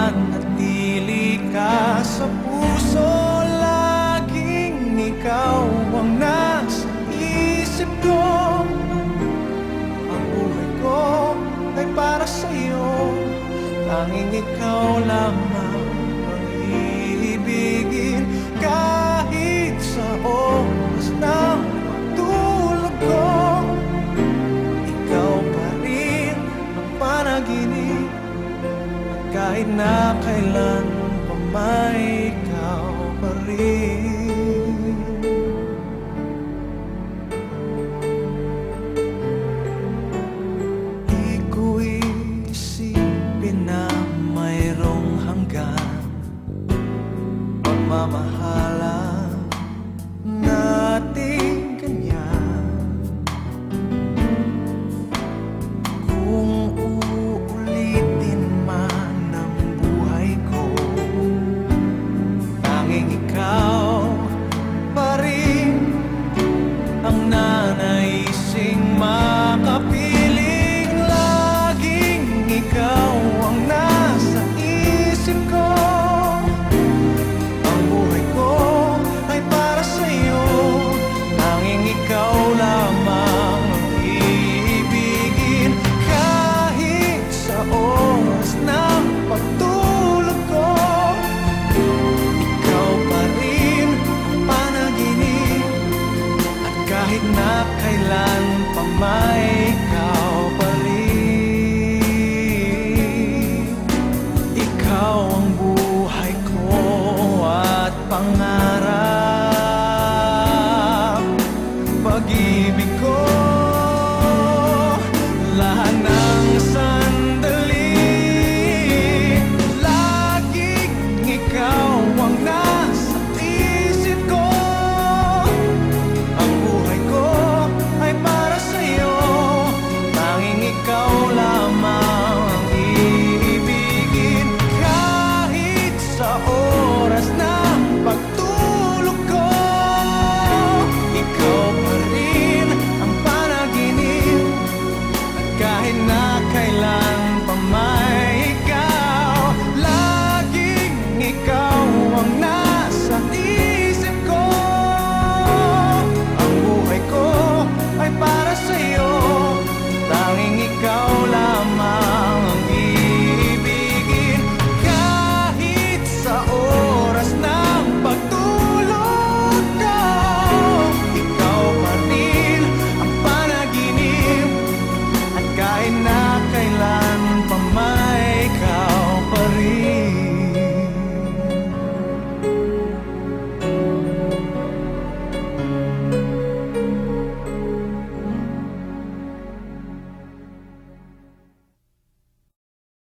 manatili ka sa puso. Laging ikaw ang nasa isip ko. Ang buhay ko ay para sa'yo. Tanging ikaw lamang ang iibigin. Kahit sa oras ng pagtulog ko, ikaw pa rin ang panaginip. At kahit na kailan pa may ikaw pa rin. Di ko isipin na mayroong hanggan pagmamahalan nating ganyan. Kung uulitin man ang buhay ko, tanging ikaw pa rin ang nanaising makapiling. Laging ikaw ang nasa isip ko. Ang buhay ko ay para sa'yo. Tanging ikaw lamang ang iibigin. Kahit sa oras ng pagtulog ko, ikaw pa rin ang panaginip. At kahit na kailan pa may ikaw pa rin. Ikaw ang buhay ko at pangarap.